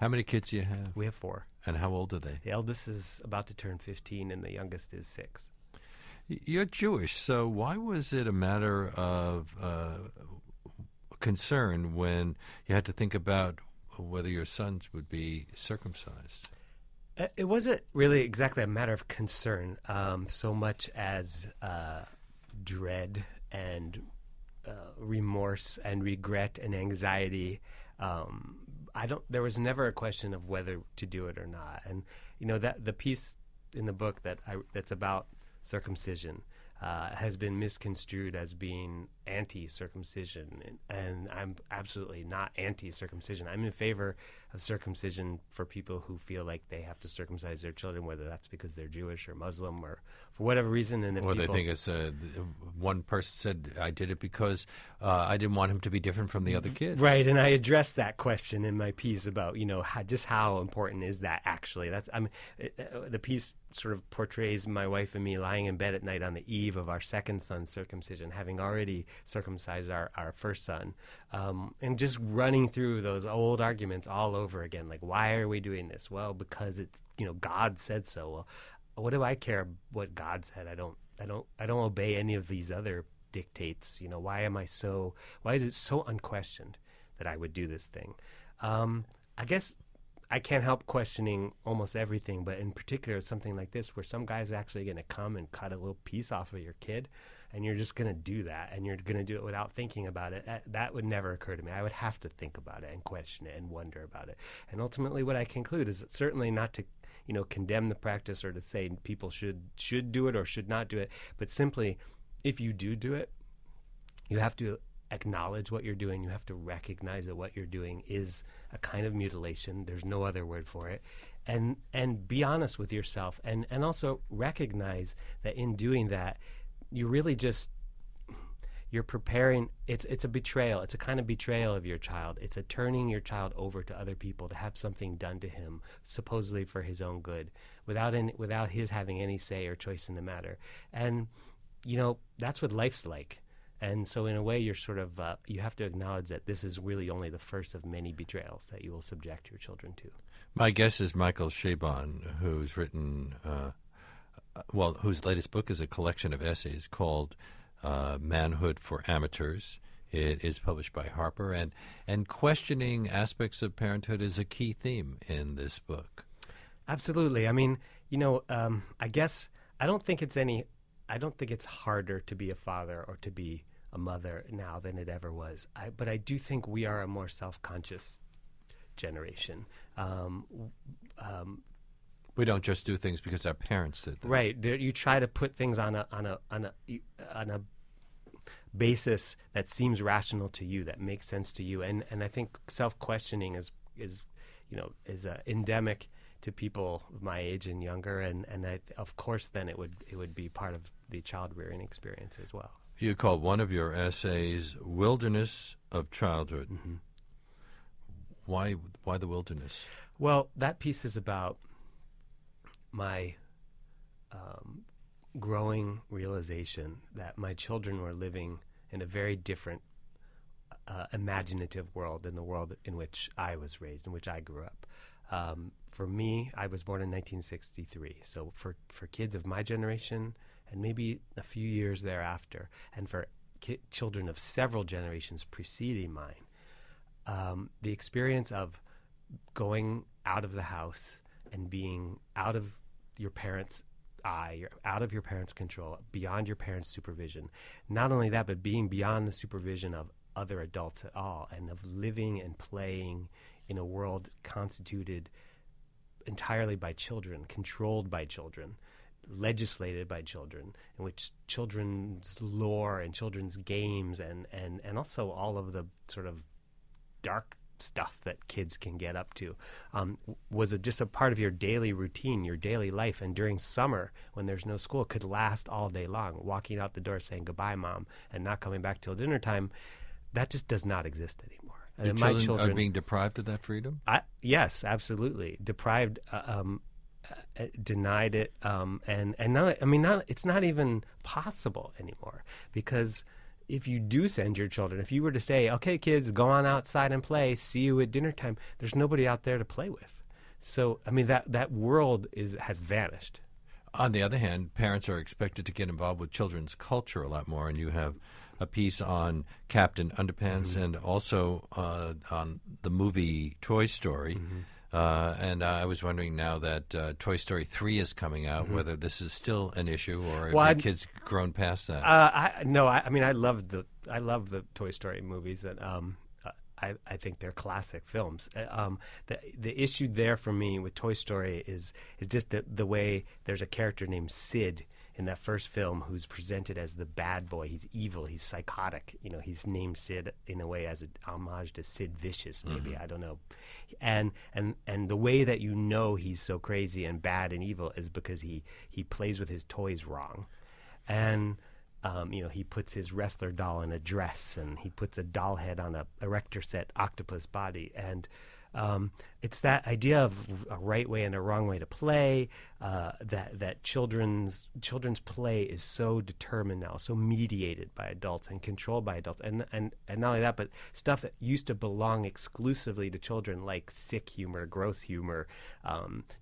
How many kids do you have? We have 4. And how old are they? The eldest is about to turn 15, and the youngest is 6. You're Jewish, so why was it a matter of concern when you had to think about whether your sons would be circumcised? It wasn't really exactly a matter of concern, so much as dread and remorse and regret and anxiety. There was never a question of whether to do it or not. And that the piece in the book that's about circumcision has been misconstrued as being anti-circumcision, and I'm absolutely not anti-circumcision. I'm in favor of circumcision for people who feel like they have to circumcise their children, whether that's because they're Jewish or Muslim or for whatever reason. And if they think it's one person said, I did it because I didn't want him to be different from the other kids. Right, and I addressed that question in my piece about how important is that actually. The piece sort of portrays my wife and me lying in bed at night on the eve of our second son's circumcision, having already circumcised our first son, and just running through those old arguments all over again. Like, why are we doing this? Well, because it's God said so. Well, what do I care what God said? I don't obey any of these other dictates. Why is it so unquestioned that I would do this thing? I guess I can't help questioning almost everything, but in particular something like this where some guy's actually going to come and cut a little piece off of your kid, and you're just going to do that, and you're going to do it without thinking about it. That would never occur to me. I would have to think about it and question it and wonder about it. And ultimately what I conclude is certainly not to condemn the practice or to say people should do it or should not do it, but simply if you do it, you have to acknowledge what you're doing. You have to recognize that what you're doing is a kind of mutilation. There's no other word for it. And be honest with yourself, and also recognize that in doing that, you're preparing, it's a betrayal. It's a kind of betrayal of your child. It's a turning your child over to other people to have something done to him, supposedly for his own good, without his having any say or choice in the matter. And, that's what life's like. And so in a way, you're sort of, you have to acknowledge that this is really only the first of many betrayals that you will subject your children to. My guest is Michael Chabon, who's written, whose latest book is a collection of essays called Manhood for Amateurs. It is published by Harper, and questioning aspects of parenthood is a key theme in this book. Absolutely. I mean, I guess I don't think it's harder to be a father or to be a mother now than it ever was. But I do think we are a more self-conscious generation. We don't just do things because our parents did them. Right. You try to put things on a basis that seems rational to you, that makes sense to you, and I think self-questioning is endemic to people of my age and younger, and of course then it would be part of the child rearing experience as well. You called one of your essays "Wilderness of Childhood." Mm-hmm. Why the wilderness? Well, that piece is about my growing realization that my children were living in a very different imaginative world than the world in which I was raised, in which I grew up. For me, I was born in 1963. So for kids of my generation and maybe a few years thereafter, and for children of several generations preceding mine, the experience of going out of the house and being out of your parents' eye, you're out of your parents' control, beyond your parents' supervision. Not only that, but being beyond the supervision of other adults at all, and of living and playing in a world constituted entirely by children, controlled by children, legislated by children, in which children's lore and children's games and also all of the sort of dark stuff that kids can get up to was just a part of your daily routine, your daily life. And during summer, when there's no school, could last all day long, walking out the door saying goodbye, Mom, and not coming back till dinner time. That just does not exist anymore. Your children are being deprived of that freedom? Yes, absolutely. Deprived, denied it, and now, it's not even possible anymore, because if you do send your children, if you were to say, okay, kids, go on outside and play, see you at dinner time, there's nobody out there to play with. So, I mean, that world has vanished. On the other hand, parents are expected to get involved with children's culture a lot more, and you have a piece on Captain Underpants and also on the movie Toy Story. And I was wondering now that Toy Story 3 is coming out, whether this is still an issue or if the kids grown past that. I mean, I love the Toy Story movies, and I think they're classic films. The issue there for me with Toy Story is just the way there's a character named Sid in that first film who's presented as the bad boy. He's evil. He's psychotic. You know, he's named Sid in a way as an homage to Sid Vicious, maybe. I don't know. And the way that you know he's so crazy and bad and evil is because he plays with his toys wrong. And he puts his wrestler doll in a dress, and he puts a doll head on a erector set octopus body. And it's that idea of a right way and a wrong way to play, that children's play is so determined now, so mediated by adults and controlled by adults. And not only that, but stuff that used to belong exclusively to children, like sick humor, gross humor,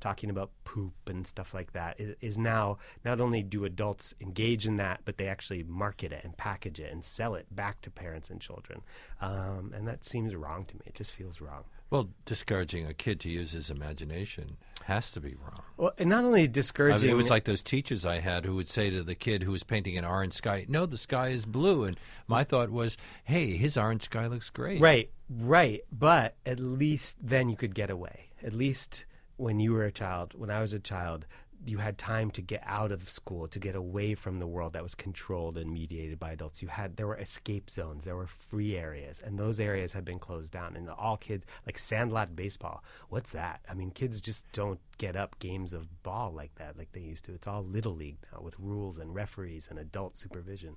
talking about poop and stuff like that, is now not only do adults engage in that, but they actually market it and package it and sell it back to parents and children. And that seems wrong to me. It just feels wrong. Well, discouraging a kid to use his imagination has to be wrong. Well, and not only discouraging... I mean, it was like those teachers I had who would say to the kid who was painting an orange sky, no, the sky is blue. And my thought was, hey, his orange sky looks great. Right. But at least then you could get away. At least when you were a child, when I was a child, you had time to get out of school, to get away from the world that was controlled and mediated by adults. There were escape zones, there were free areas, and those areas have been closed down. And all kids, like sandlot baseball, what's that? I mean, kids just don't get up games of ball like that, like they used to. It's all Little League now with rules and referees and adult supervision.